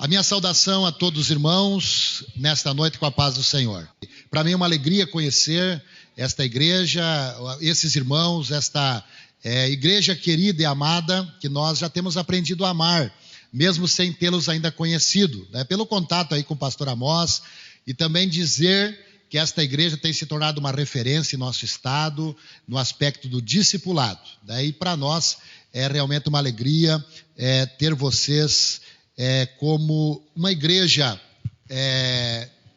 A minha saudação a todos os irmãos nesta noite com a paz do Senhor. Para mim é uma alegria conhecer esta igreja, esses irmãos, esta igreja querida e amada que nós já temos aprendido a amar, mesmo sem tê-los ainda conhecido, né? Pelo contato aí com o pastor Amós, e também dizer que esta igreja tem se tornado uma referência em nosso estado, no aspecto do discipulado. E para nós é realmente uma alegria ter vocês como uma igreja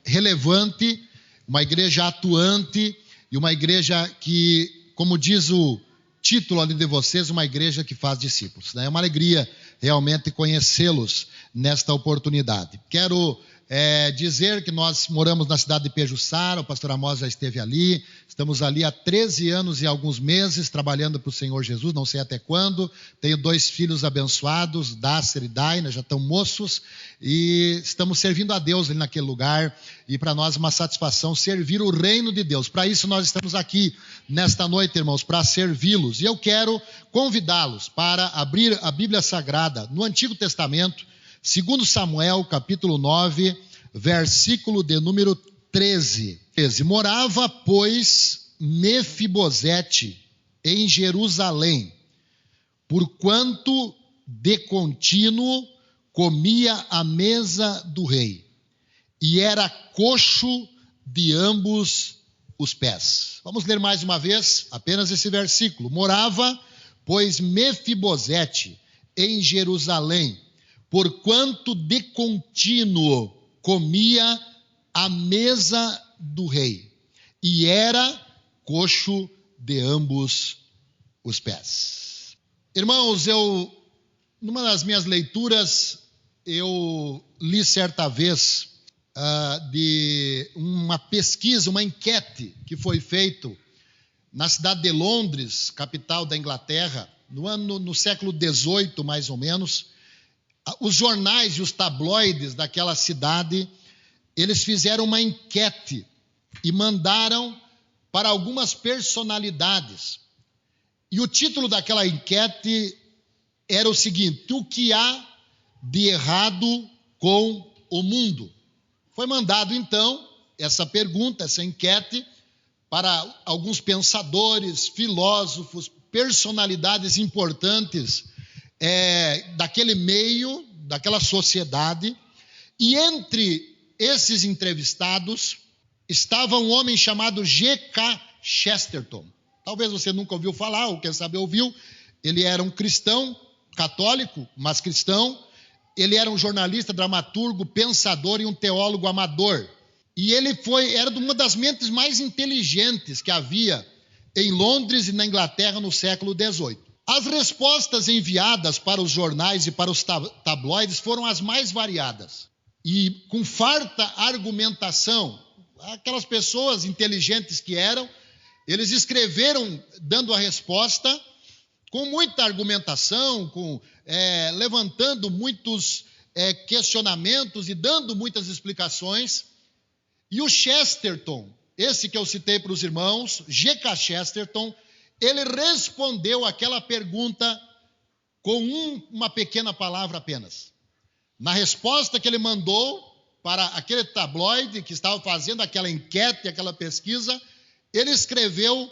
relevante, uma igreja atuante e uma igreja que, como diz o título ali de vocês, uma igreja que faz discípulos. É uma alegria realmente conhecê-los nesta oportunidade. Quero dizer que nós moramos na cidade de Pejuçara, o pastor Amós já esteve ali, estamos ali há 13 anos e alguns meses trabalhando para o Senhor Jesus, não sei até quando. Tenho 2 filhos abençoados, Dácer e Daina, já estão moços, e estamos servindo a Deus ali naquele lugar, e para nós é uma satisfação servir o reino de Deus. Para isso nós estamos aqui nesta noite, irmãos, para servi-los, e eu quero convidá-los para abrir a Bíblia Sagrada no Antigo Testamento, 2 Samuel, capítulo 9, versículo de número 13. Morava, pois, Mefibosete em Jerusalém, porquanto de contínuo comia à mesa do rei, e era coxo de ambos os pés. Vamos ler mais uma vez, apenas esse versículo. Morava, pois, Mefibosete em Jerusalém, porquanto de contínuo comia à mesa do rei, e era coxo de ambos os pés. Irmãos, numa das minhas leituras, eu li certa vez de uma pesquisa, uma enquete que foi feita na cidade de Londres, capital da Inglaterra, no século XVIII, mais ou menos. Os jornais e os tabloides daquela cidade, eles fizeram uma enquete e mandaram para algumas personalidades. E o título daquela enquete era o seguinte: o que há de errado com o mundo? Foi mandado então essa pergunta, essa enquete, para alguns pensadores, filósofos, personalidades importantes daquele meio, daquela sociedade, e entre esses entrevistados estava um homem chamado G.K. Chesterton. Talvez você nunca ouviu falar, ou quem sabe ouviu. Ele era um cristão, católico, mas cristão. Ele era um jornalista, dramaturgo, pensador e um teólogo amador. E ele era uma das mentes mais inteligentes que havia em Londres e na Inglaterra no século XVIII. As respostas enviadas para os jornais e para os tabloides foram as mais variadas. E com farta argumentação, aquelas pessoas inteligentes que eram, eles escreveram dando a resposta com muita argumentação, levantando muitos questionamentos e dando muitas explicações. E o Chesterton, esse que eu citei para os irmãos, G.K. Chesterton, ele respondeu aquela pergunta com uma pequena palavra apenas. Na resposta que ele mandou para aquele tabloide que estava fazendo aquela enquete, aquela pesquisa, ele escreveu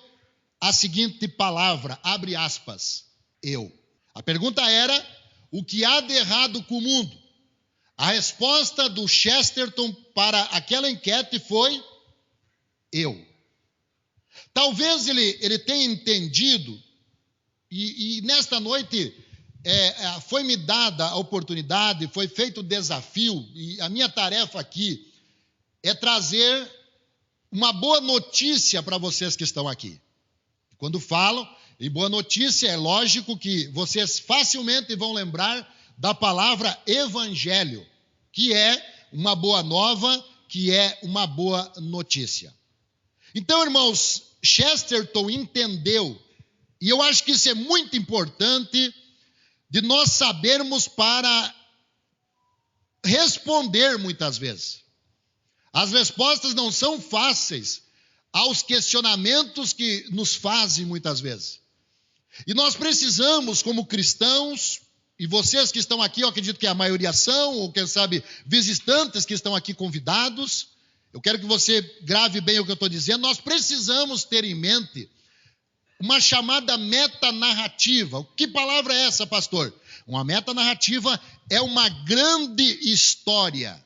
a seguinte palavra, abre aspas, eu. A pergunta era, o que há de errado com o mundo? A resposta do Chesterton para aquela enquete foi, eu. Talvez ele tenha entendido, e nesta noite foi-me dada a oportunidade, foi feito o desafio, e a minha tarefa aqui é trazer uma boa notícia para vocês que estão aqui. Quando falo em boa notícia, é lógico que vocês facilmente vão lembrar da palavra evangelho, que é uma boa nova, que é uma boa notícia. Então, irmãos, Chesterton entendeu, e eu acho que isso é muito importante, de nós sabermos para responder muitas vezes. As respostas não são fáceis aos questionamentos que nos fazem muitas vezes. E nós precisamos, como cristãos, E vocês que estão aqui, eu acredito que a maioria são, ou quem sabe, visitantes que estão aqui convidados, eu quero que você grave bem o que eu estou dizendo. Nós precisamos ter em mente uma chamada metanarrativa. Que palavra é essa, pastor? Uma metanarrativa é uma grande história.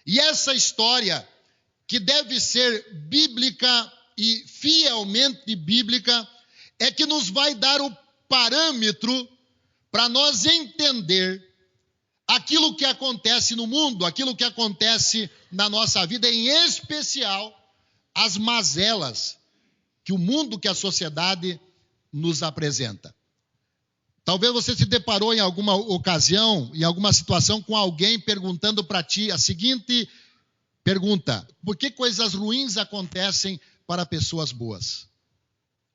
E essa história, que deve ser bíblica e fielmente bíblica, é que nos vai dar o parâmetro para nós entender aquilo que acontece no mundo, aquilo que acontece na nossa vida, em especial as mazelas que o mundo, que a sociedade nos apresenta. Talvez você se deparou em alguma ocasião, em alguma situação, com alguém perguntando para ti a seguinte pergunta: por que coisas ruins acontecem para pessoas boas?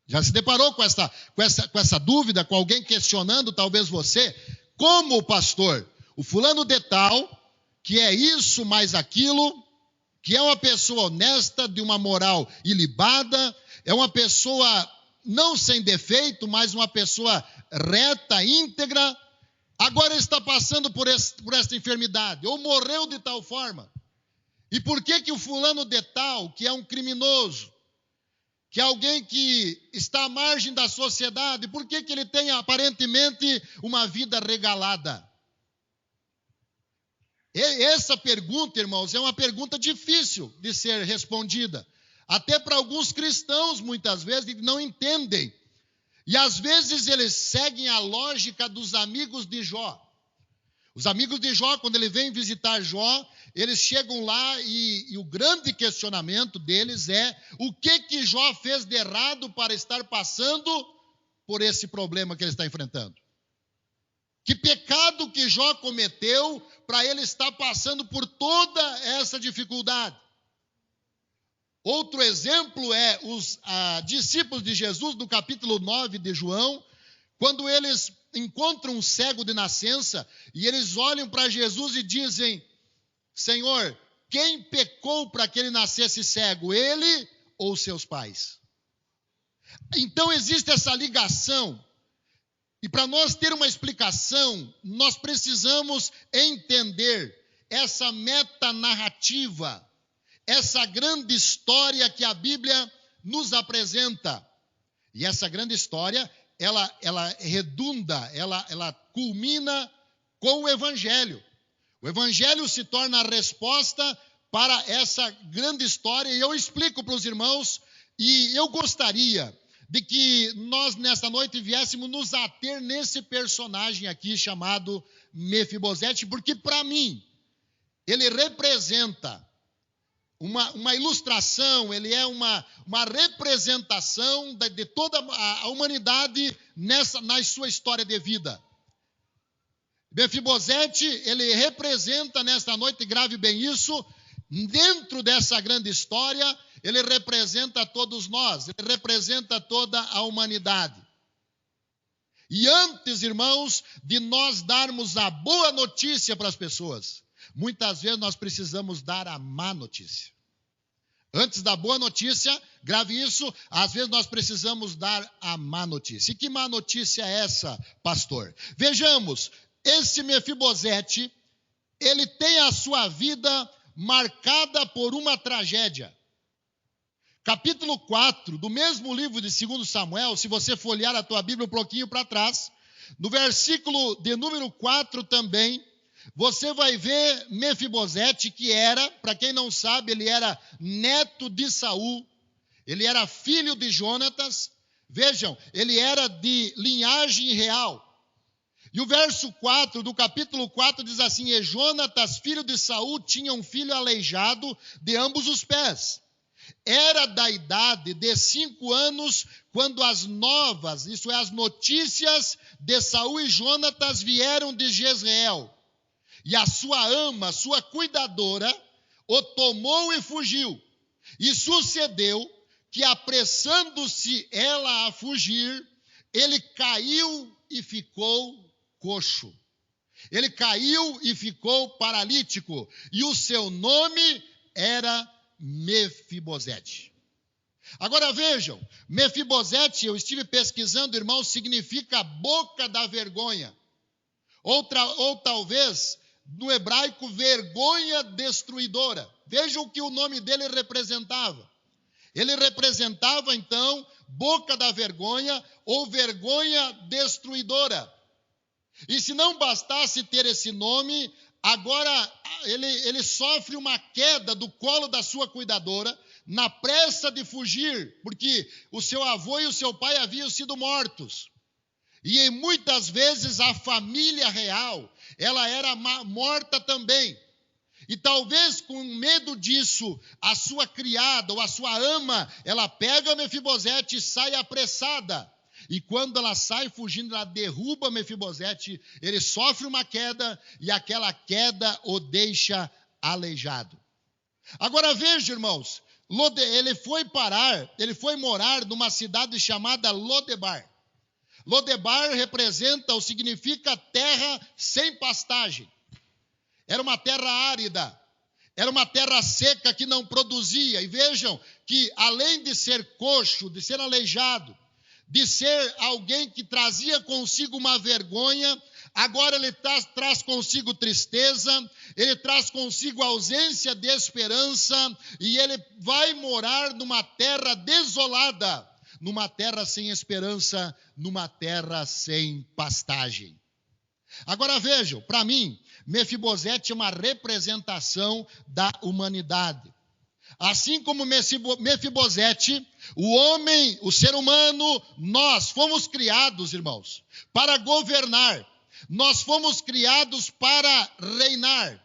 Já se deparou com essa dúvida, com alguém questionando, talvez você, como pastor, o fulano de tal, que é isso mais aquilo, que é uma pessoa honesta, de uma moral ilibada, é uma pessoa não sem defeito, mas uma pessoa reta, íntegra, agora está passando por esta enfermidade, ou morreu de tal forma. E por que o fulano de tal, que é um criminoso, que é alguém que está à margem da sociedade, por que ele tem aparentemente uma vida regalada? Essa pergunta, irmãos, é uma pergunta difícil de ser respondida. Até para alguns cristãos, muitas vezes, não entendem. E às vezes eles seguem a lógica dos amigos de Jó. Os amigos de Jó, quando ele vem visitar Jó, eles chegam lá e o grande questionamento deles é: o que Jó fez de errado para estar passando por esse problema que ele está enfrentando? Que pecado que Jó cometeu para ele estar passando por toda essa dificuldade? Outro exemplo é os discípulos de Jesus, no capítulo 9 de João, quando eles encontram um cego de nascença e eles olham para Jesus e dizem: Senhor, quem pecou para que ele nascesse cego, ele ou seus pais? Então existe essa ligação. E para nós ter uma explicação, nós precisamos entender essa metanarrativa, essa grande história que a Bíblia nos apresenta. E essa grande história, ela redunda, ela culmina com o Evangelho. O Evangelho se torna a resposta para essa grande história. E eu explico para os irmãos, e eu gostaria de que nós, nesta noite, viéssemos nos ater nesse personagem aqui chamado Mefibosete, porque, para mim, ele representa uma ilustração, ele é uma representação de toda a humanidade na sua história de vida. Mefibosete, ele representa nesta noite, grave bem isso, dentro dessa grande história, ele representa todos nós, ele representa toda a humanidade. E antes, irmãos, de nós darmos a boa notícia para as pessoas, muitas vezes nós precisamos dar a má notícia. Antes da boa notícia, grave isso, às vezes nós precisamos dar a má notícia. E que má notícia é essa, pastor? Vejamos, esse Mefibosete, ele tem a sua vida marcada por uma tragédia. Capítulo 4, do mesmo livro de 2 Samuel, se você folhear a tua Bíblia um pouquinho para trás, no versículo de número 4 também, você vai ver Mefibosete, que era, para quem não sabe, ele era neto de Saul, ele era filho de Jonatas, vejam, ele era de linhagem real. E o verso 4 do capítulo 4 diz assim: e Jonatas, filho de Saul, tinha um filho aleijado de ambos os pés. Era da idade de 5 anos quando as novas, isso é, as notícias de Saul e Jonatas vieram de Jezreel. E a sua ama, sua cuidadora, o tomou e fugiu. E sucedeu que, apressando-se ela a fugir, ele caiu e ficou coxo. Ele caiu e ficou paralítico. E o seu nome era Mefibosete. Agora vejam, Mefibosete, eu estive pesquisando, irmãos, significa boca da vergonha. ou talvez, no hebraico, vergonha destruidora. Vejam o que o nome dele representava. Ele representava, então, boca da vergonha ou vergonha destruidora. E se não bastasse ter esse nome, agora ele sofre uma queda do colo da sua cuidadora, na pressa de fugir, porque o seu avô e o seu pai haviam sido mortos. E muitas vezes a família real, ela era morta também. E talvez com medo disso, a sua criada ou a sua ama, ela pega Mefibosete e sai apressada. E quando ela sai fugindo, ela derruba Mefibosete, ele sofre uma queda e aquela queda o deixa aleijado. Agora veja, irmãos, ele foi morar numa cidade chamada Lodebar. Lodebar representa ou significa terra sem pastagem. Era uma terra árida, era uma terra seca que não produzia. E vejam que além de ser coxo, de ser aleijado, de ser alguém que trazia consigo uma vergonha, agora ele traz consigo tristeza, ele traz consigo ausência de esperança, e ele vai morar numa terra desolada, numa terra sem esperança, numa terra sem pastagem. Agora vejam, para mim, Mefibosete é uma representação da humanidade. Assim como Mefibosete, o homem, o ser humano, nós fomos criados, irmãos, para governar. Nós fomos criados para reinar.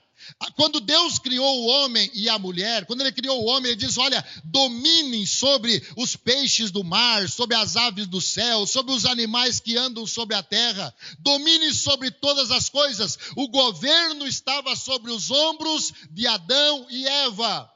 Quando Deus criou o homem e a mulher, quando ele criou o homem, ele diz, olha, dominem sobre os peixes do mar, sobre as aves do céu, sobre os animais que andam sobre a terra, dominem sobre todas as coisas. O governo estava sobre os ombros de Adão e Eva.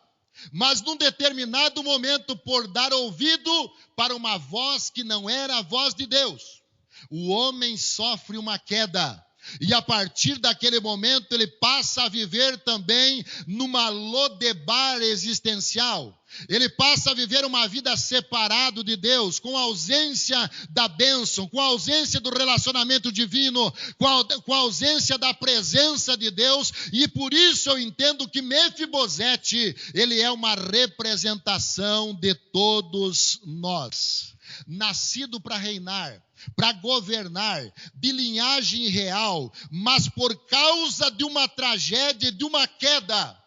Mas num determinado momento, por dar ouvido para uma voz que não era a voz de Deus, o homem sofre uma queda. E a partir daquele momento ele passa a viver também numa Lodebar existencial. Ele passa a viver uma vida separado de Deus, com a ausência da bênção, com a ausência do relacionamento divino, com a ausência da presença de Deus. E por isso eu entendo que Mefibosete, ele é uma representação de todos nós. Nascido para reinar, para governar, de linhagem real, mas por causa de uma tragédia, de uma queda,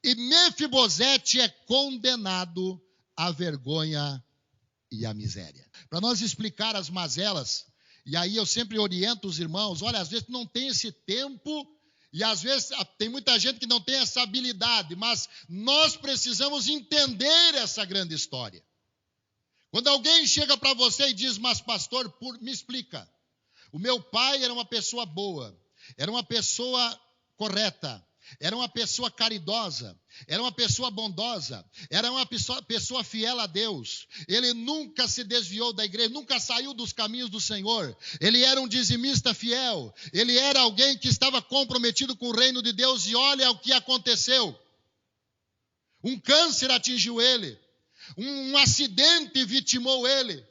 e Mefibosete é condenado à vergonha e à miséria. Para nós explicar as mazelas, e aí eu sempre oriento os irmãos, olha, às vezes não tem esse tempo, e às vezes tem muita gente que não tem essa habilidade, mas nós precisamos entender essa grande história. Quando alguém chega para você e diz, mas pastor, me explica. O meu pai era uma pessoa boa, era uma pessoa correta, era uma pessoa caridosa, era uma pessoa bondosa, era uma pessoa fiel a Deus. Ele nunca se desviou da igreja, nunca saiu dos caminhos do Senhor. Ele era um dizimista fiel, ele era alguém que estava comprometido com o reino de Deus. E olha o que aconteceu. Um câncer atingiu ele. Um acidente vitimou ele.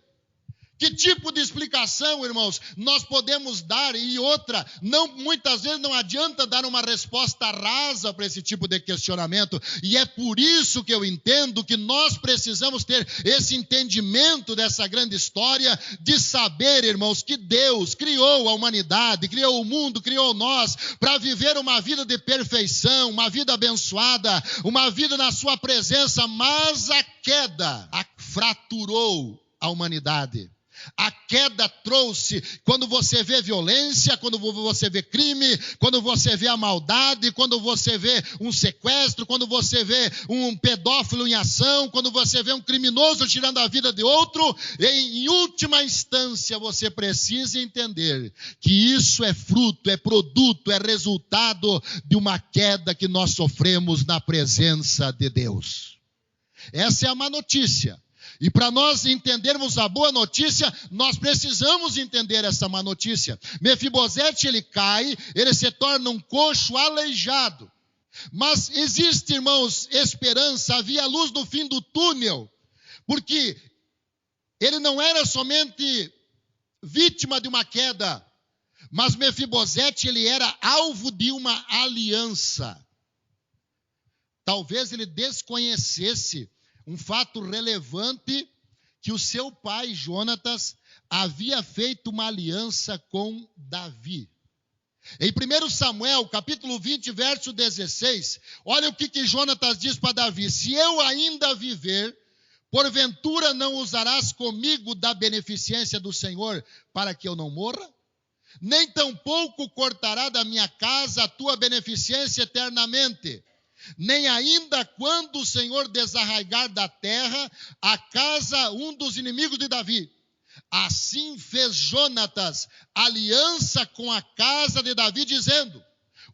Que tipo de explicação, irmãos, nós podemos dar? E outra, muitas vezes não adianta dar uma resposta rasa para esse tipo de questionamento. E é por isso que eu entendo que nós precisamos ter esse entendimento dessa grande história, de saber, irmãos, que Deus criou a humanidade, criou o mundo, criou nós, para viver uma vida de perfeição, uma vida abençoada, uma vida na sua presença, mas a queda fraturou a humanidade. A queda trouxe, quando você vê violência, quando você vê crime, quando você vê a maldade, quando você vê um sequestro, quando você vê um pedófilo em ação, quando você vê um criminoso tirando a vida de outro, em última instância você precisa entender que isso é fruto, é produto, é resultado de uma queda que nós sofremos na presença de Deus. Essa é a má notícia. E para nós entendermos a boa notícia, nós precisamos entender essa má notícia. Mefibosete, ele cai, ele se torna um coxo aleijado. Mas existe, irmãos, esperança, havia luz no fim do túnel. Porque ele não era somente vítima de uma queda, Mas Mefibosete, ele era alvo de uma aliança. Talvez ele desconhecesse um fato relevante, que o seu pai, Jonatas, havia feito uma aliança com Davi. Em 1 Samuel, capítulo 20, verso 16, olha o que Jonatas diz para Davi: se eu ainda viver, porventura não usarás comigo da beneficência do Senhor, para que eu não morra? Nem tampouco cortará da minha casa a tua beneficência eternamente. Nem ainda quando o Senhor desarraigar da terra a casa um dos inimigos de Davi. Assim fez Jonatas aliança com a casa de Davi, dizendo: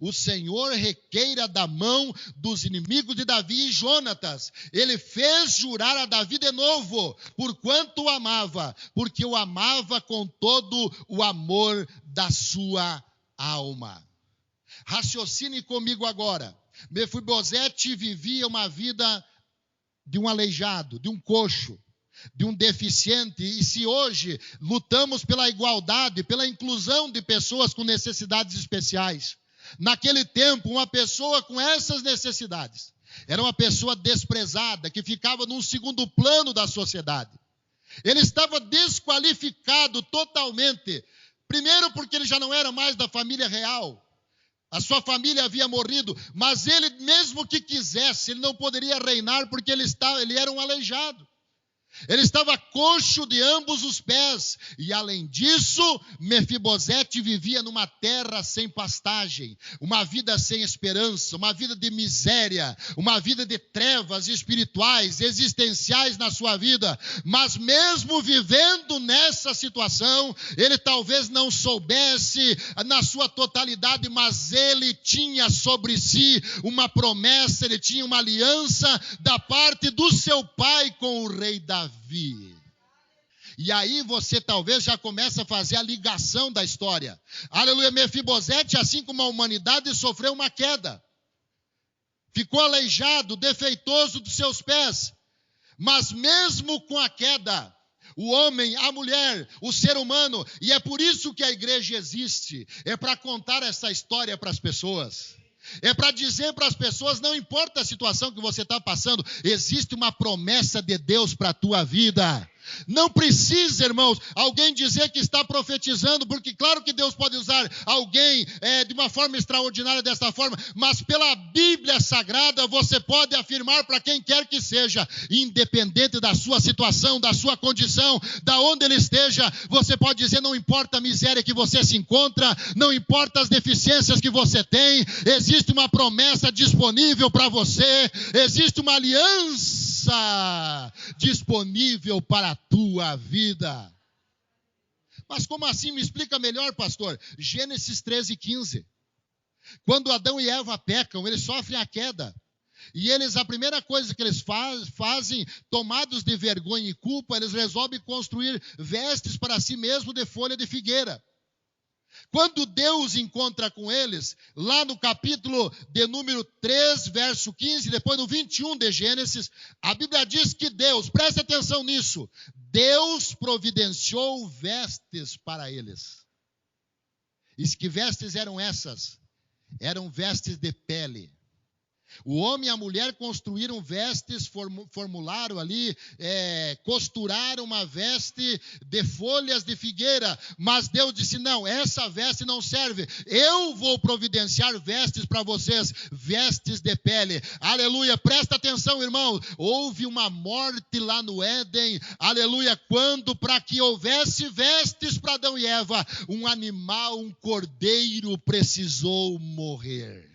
o Senhor requeira da mão dos inimigos de Davi. E Jonatas, ele fez jurar a Davi de novo, porquanto o amava, porque o amava com todo o amor da sua alma. Raciocine comigo agora. Mefibosete vivia uma vida de um aleijado, de um coxo, de um deficiente. E se hoje lutamos pela igualdade, pela inclusão de pessoas com necessidades especiais, naquele tempo, uma pessoa com essas necessidades era uma pessoa desprezada, que ficava num segundo plano da sociedade. Ele estava desqualificado totalmente. Primeiro porque ele já não era mais da família real. A sua família havia morrido, mas ele, mesmo que quisesse, ele não poderia reinar, porque ele era um aleijado. Ele estava coxo de ambos os pés. E além disso, Mefibosete vivia numa terra sem pastagem, uma vida sem esperança, uma vida de miséria, uma vida de trevas espirituais, existenciais na sua vida. Mas mesmo vivendo nessa situação, ele talvez não soubesse na sua totalidade, mas ele tinha sobre si uma promessa, ele tinha uma aliança da parte do seu pai com o rei Davi. E aí você talvez já começa a fazer a ligação da história. Aleluia, Mefibosete, assim como a humanidade, sofreu uma queda. Ficou aleijado, defeituoso dos seus pés. Mas mesmo com a queda, o homem, a mulher, o ser humano, e é por isso que a igreja existe, é para contar essa história para as pessoas. É para dizer para as pessoas, não importa a situação que você está passando, existe uma promessa de Deus para a tua vida. Não precisa, irmãos, alguém dizer que está profetizando, porque claro que Deus pode usar alguém de uma forma extraordinária dessa forma, mas pela Bíblia Sagrada você pode afirmar para quem quer que seja, independente da sua situação, da sua condição, da onde ele esteja, você pode dizer, não importa a miséria que você se encontra, não importa as deficiências que você tem, existe uma promessa disponível para você, existe uma aliança disponível para a tua vida. Mas como assim? Me explica melhor, pastor. Gênesis 13:15. Quando Adão e Eva pecam, eles sofrem a queda. E eles, a primeira coisa que eles fazem, tomados de vergonha e culpa, eles resolvem construir vestes para si mesmos de folha de figueira. Quando Deus encontra com eles, lá no capítulo de número 3, verso 15, depois no 21 de Gênesis, a Bíblia diz que Deus, preste atenção nisso, Deus providenciou vestes para eles. E que vestes eram essas? Eram vestes de pele. O homem e a mulher construíram vestes, formularam ali, costuraram uma veste de folhas de figueira, mas Deus disse, não, essa veste não serve, eu vou providenciar vestes para vocês, vestes de pele, aleluia, presta atenção, irmão, houve uma morte lá no Éden, aleluia, quando para que houvesse vestes para Adão e Eva, um animal, um cordeiro precisou morrer.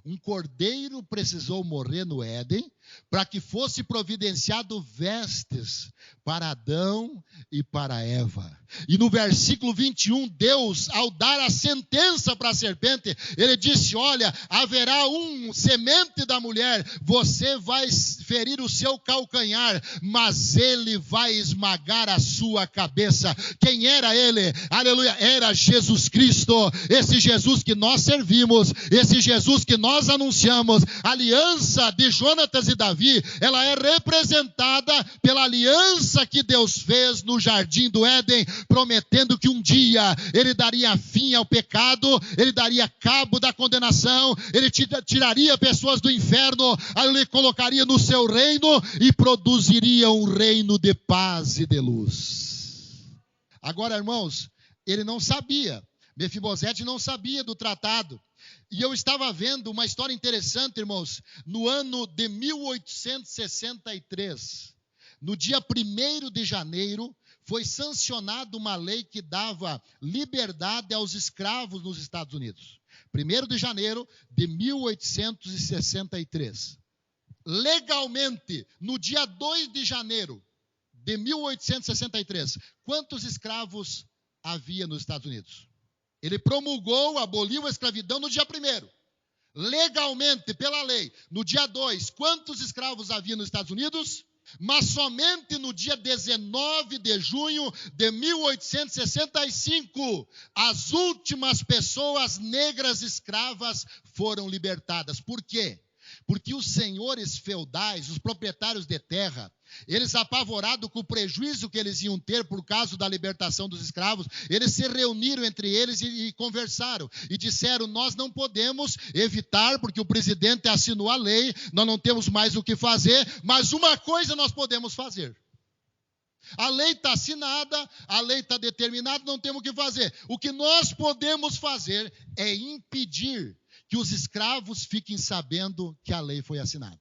Um cordeiro precisou morrer no Éden para que fosse providenciado vestes para Adão e para Eva. E no versículo 21, Deus, ao dar a sentença para a serpente, ele disse, olha, haverá um semente da mulher, você vai ferir o seu calcanhar, mas ele vai esmagar a sua cabeça. Quem era ele? Aleluia, era Jesus Cristo, esse Jesus que nós servimos, esse Jesus que nós anunciamos, aliança de Jonatas e Davi, ela é representada pela aliança que Deus fez no jardim do Éden, prometendo que um dia ele daria fim ao pecado, ele daria cabo da condenação, ele tiraria pessoas do inferno, ele colocaria no seu reino e produziria um reino de paz e de luz. Agora, irmãos, ele não sabia, Mefibosete não sabia do tratado. E eu estava vendo uma história interessante, irmãos, no ano de 1863, no dia 1º de janeiro, foi sancionada uma lei que dava liberdade aos escravos nos Estados Unidos. 1º de janeiro de 1863. Legalmente, no dia 2 de janeiro de 1863, quantos escravos havia nos Estados Unidos? Ele promulgou, aboliu a escravidão no dia 1º. Legalmente, pela lei. No dia 2, quantos escravos havia nos Estados Unidos? Mas somente no dia 19 de junho de 1865, as últimas pessoas negras escravas foram libertadas. Por quê? Porque os senhores feudais, os proprietários de terra, eles apavorados com o prejuízo que eles iam ter por causa da libertação dos escravos, eles se reuniram entre eles e conversaram. E disseram, nós não podemos evitar, porque o presidente assinou a lei, nós não temos mais o que fazer, mas uma coisa nós podemos fazer. A lei está assinada, a lei está determinada, não temos o que fazer. O que nós podemos fazer é impedir que os escravos fiquem sabendo que a lei foi assinada.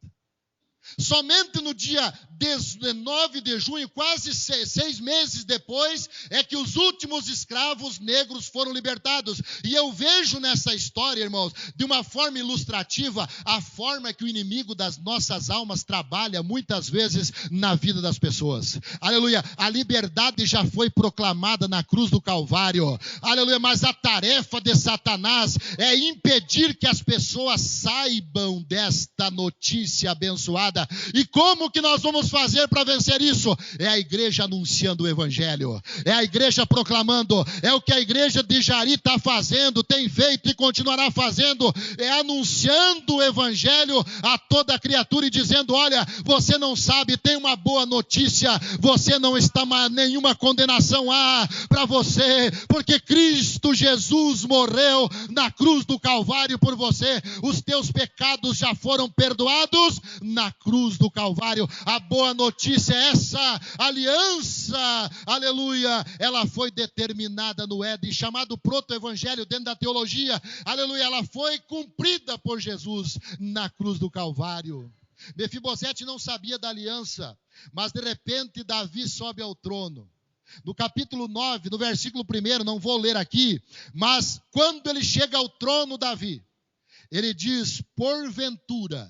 Somente no dia 19 de junho, quase 6 meses depois, é que os últimos escravos negros foram libertados. E eu vejo nessa história, irmãos, de uma forma ilustrativa, a forma que o inimigo das nossas almas trabalha muitas vezes na vida das pessoas. Aleluia, a liberdade já foi proclamada na cruz do Calvário. Aleluia, mas a tarefa de Satanás é impedir que as pessoas saibam desta notícia abençoada. E como que nós vamos fazer para vencer isso? É a igreja anunciando o evangelho, é a igreja proclamando, é o que a igreja de Jari está fazendo, tem feito e continuará fazendo, é anunciando o evangelho a toda criatura e dizendo, olha, você não sabe, tem uma boa notícia, você não está nenhuma condenação para você, porque Cristo Jesus morreu na cruz do Calvário por você, os teus pecados já foram perdoados na cruz do Calvário. A boa notícia é essa, aliança, aleluia, ela foi determinada no Éden, chamado proto-evangelho dentro da teologia, aleluia, ela foi cumprida por Jesus na cruz do Calvário. Mefibosete não sabia da aliança, mas de repente Davi sobe ao trono. No capítulo 9, no versículo 1, não vou ler aqui, mas quando ele chega ao trono, Davi, ele diz, porventura,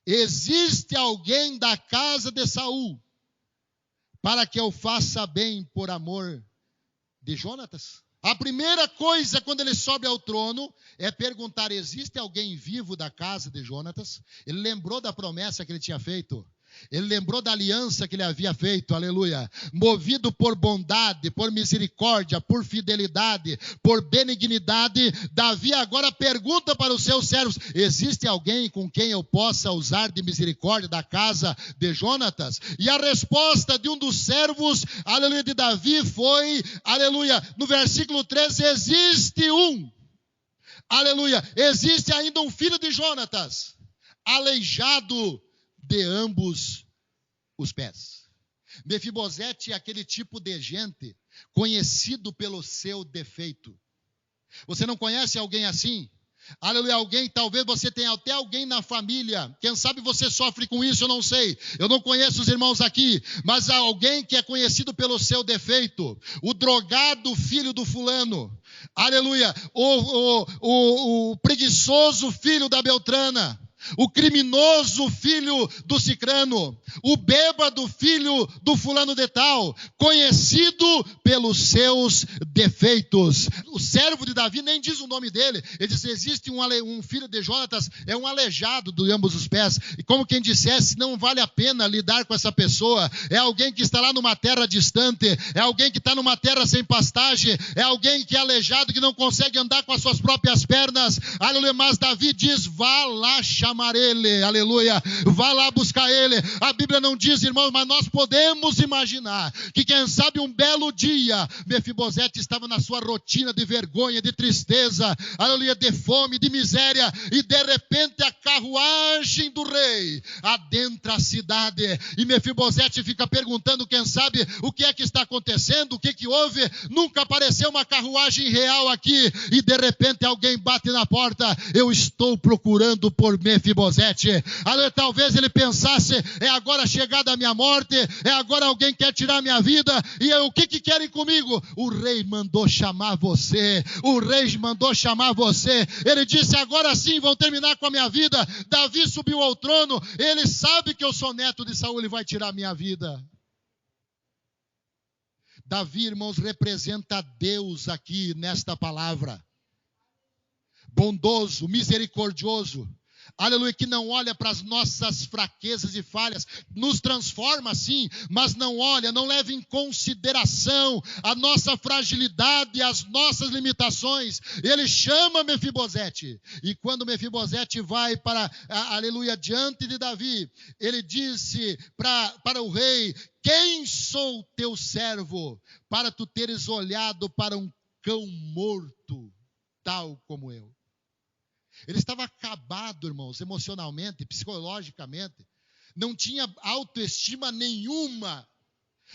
existe alguém da casa de Saul para que eu faça bem por amor de Jonatas? A primeira coisa quando ele sobe ao trono é perguntar, existe alguém vivo da casa de Jonatas? Ele lembrou da promessa que ele tinha feito. Ele lembrou da aliança que ele havia feito, aleluia. Movido por bondade, por misericórdia, por fidelidade, por benignidade, Davi agora pergunta para os seus servos, existe alguém com quem eu possa usar de misericórdia da casa de Jonatas? E a resposta de um dos servos, aleluia, de Davi foi, aleluia, no versículo 13, existe um, aleluia, existe ainda um filho de Jonatas, aleijado de ambos os pés. Mefibosete é aquele tipo de gente conhecido pelo seu defeito. Você não conhece alguém assim? Aleluia, alguém, talvez você tenha até alguém na família, quem sabe você sofre com isso, eu não sei, eu não conheço os irmãos aqui, mas há alguém que é conhecido pelo seu defeito, o drogado filho do fulano, aleluia, o preguiçoso filho da Beltrana, o criminoso filho do cicrano, o bêbado filho do fulano de tal, conhecido pelos seus defeitos. O servo de Davi nem diz o nome dele, ele diz, existe um filho de Jonatas, é um aleijado de ambos os pés, e como quem dissesse, não vale a pena lidar com essa pessoa, é alguém que está lá numa terra distante, é alguém que está numa terra sem pastagem, é alguém que é aleijado, que não consegue andar com as suas próprias pernas, aleluia, mas Davi diz, vá lá chamar chamar ele, aleluia, vá lá buscar ele. A Bíblia não diz, irmãos, mas nós podemos imaginar que quem sabe um belo dia, Mefibosete estava na sua rotina de vergonha, de tristeza, aleluia, de fome, de miséria, e de repente a carruagem do rei adentra a cidade, e Mefibosete fica perguntando, quem sabe, o que é que está acontecendo, o que que houve, nunca apareceu uma carruagem real aqui, e de repente alguém bate na porta, eu estou procurando por Mefibosete. Aleluia, talvez ele pensasse, é agora a chegada da minha morte, é agora alguém quer tirar minha vida, e o que que querem comigo? O rei mandou chamar você, o rei mandou chamar você, ele disse, agora sim vão terminar com a minha vida. Davi subiu ao trono, ele sabe que eu sou neto de Saul, ele vai tirar a minha vida. Davi, irmãos, representa Deus aqui nesta palavra. Bondoso, misericordioso, aleluia, que não olha para as nossas fraquezas e falhas, nos transforma sim, mas não olha, não leva em consideração a nossa fragilidade, as nossas limitações. Ele chama Mefibosete, e quando Mefibosete vai para, aleluia, diante de Davi, ele disse para o rei, quem sou teu servo, para tu teres olhado para um cão morto, tal como eu. Ele estava acabado, irmãos, emocionalmente, psicologicamente. Não tinha autoestima nenhuma.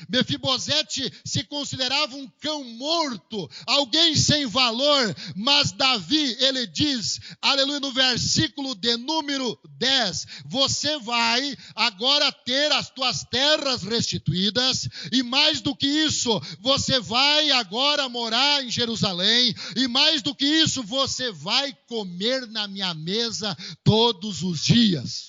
Mefibosete se considerava um cão morto, alguém sem valor, mas Davi, ele diz, aleluia, no versículo de número 10, você vai agora ter as tuas terras restituídas, e mais do que isso, você vai agora morar em Jerusalém, e mais do que isso, você vai comer na minha mesa todos os dias.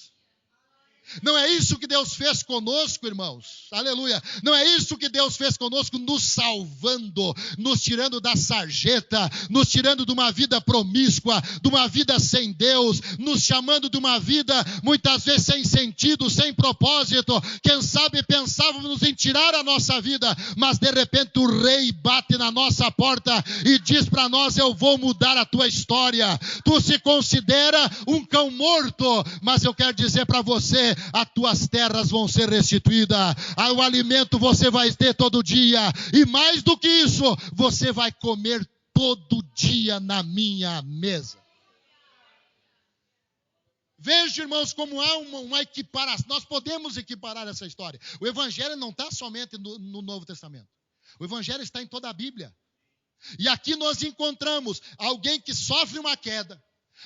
Não é isso que Deus fez conosco, irmãos? Aleluia. Não é isso que Deus fez conosco, nos salvando, nos tirando da sarjeta, nos tirando de uma vida promíscua, de uma vida sem Deus, nos chamando de uma vida muitas vezes sem sentido, sem propósito. Quem sabe pensávamos em tirar a nossa vida, mas de repente o rei bate na nossa porta e diz para nós, eu vou mudar a tua história. Tu se considera um cão morto, mas eu quero dizer para você, as tuas terras vão ser restituídas, o alimento você vai ter todo dia, e mais do que isso, você vai comer todo dia na minha mesa. Veja, irmãos, como há uma equiparação, nós podemos equiparar essa história. O Evangelho não está somente no Novo Testamento, o Evangelho está em toda a Bíblia, e aqui nós encontramos alguém que sofre uma queda,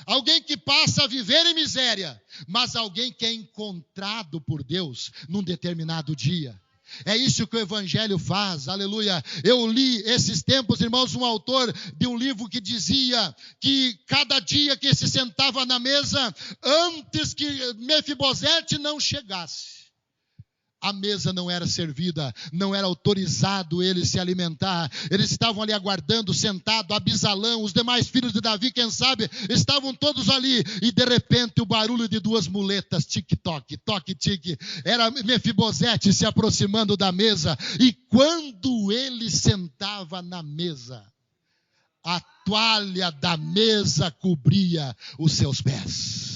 alguém que passa a viver em miséria, mas alguém que é encontrado por Deus num determinado dia. É isso que o Evangelho faz, aleluia. Eu li esses tempos, irmãos, um autor de um livro que dizia que cada dia que se sentava na mesa, antes que Mefibosete não chegasse, a mesa não era servida, não era autorizado ele se alimentar. Eles estavam ali aguardando, sentado, Abisalão, os demais filhos de Davi, quem sabe, estavam todos ali. E de repente o barulho de duas muletas, tic-toc, toque-tique, era Mefibosete se aproximando da mesa. E quando ele sentava na mesa, a toalha da mesa cobria os seus pés.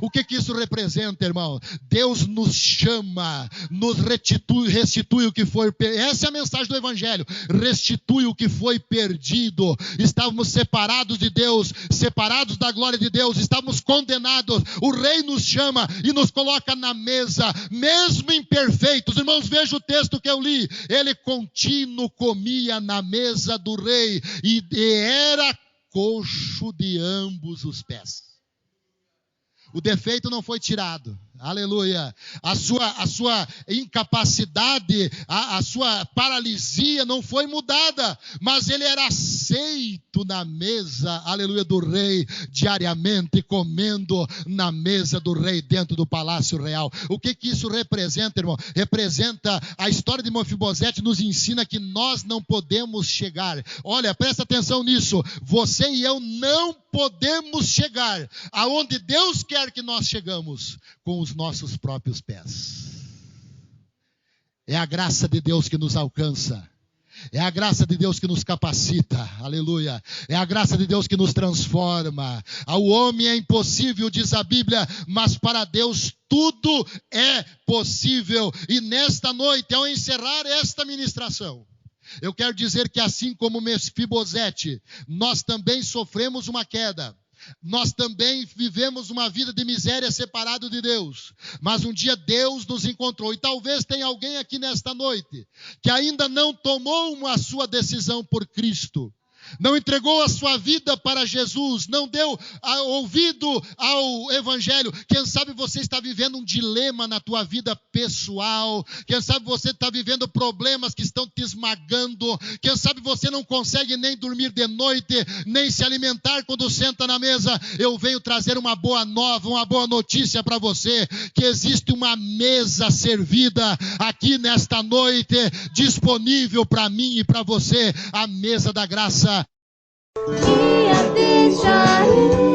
O que isso representa, irmão? Deus nos chama, nos restitui o que foi perdido. Essa é a mensagem do Evangelho. Restitui o que foi perdido. Estávamos separados de Deus, separados da glória de Deus, estávamos condenados. O Rei nos chama e nos coloca na mesa, mesmo imperfeitos. Irmãos, veja o texto que eu li. Ele contínuo comia na mesa do Rei e era coxo de ambos os pés. O defeito não foi tirado, aleluia. A sua incapacidade, a sua paralisia não foi mudada, mas ele era aceito na mesa, aleluia, do rei, diariamente comendo na mesa do rei, dentro do palácio real. O que isso representa, irmão? Representa a história de Mefibosete, nos ensina que nós não podemos chegar. Olha, presta atenção nisso. Você e eu não podemos chegar aonde Deus quer que nós chegamos com os nossos próprios pés. É a graça de Deus que nos alcança. É a graça de Deus que nos capacita, aleluia. É a graça de Deus que nos transforma. Ao homem é impossível, diz a Bíblia, mas para Deus tudo é possível. E nesta noite, ao encerrar esta ministração, eu quero dizer que assim como Mefibosete, nós também sofremos uma queda. Nós também vivemos uma vida de miséria separado de Deus. Mas um dia Deus nos encontrou. E talvez tenha alguém aqui nesta noite que ainda não tomou a sua decisão por Cristo. Não entregou a sua vida para Jesus, não deu ouvido ao Evangelho. Quem sabe você está vivendo um dilema na tua vida pessoal. Quem sabe você está vivendo problemas que estão te esmagando. Quem sabe você não consegue nem dormir de noite, nem se alimentar quando senta na mesa. Eu venho trazer uma boa nova, uma boa notícia para você, que existe uma mesa servida aqui nesta noite, disponível para mim e para você, a mesa da graça. Dia de Jair.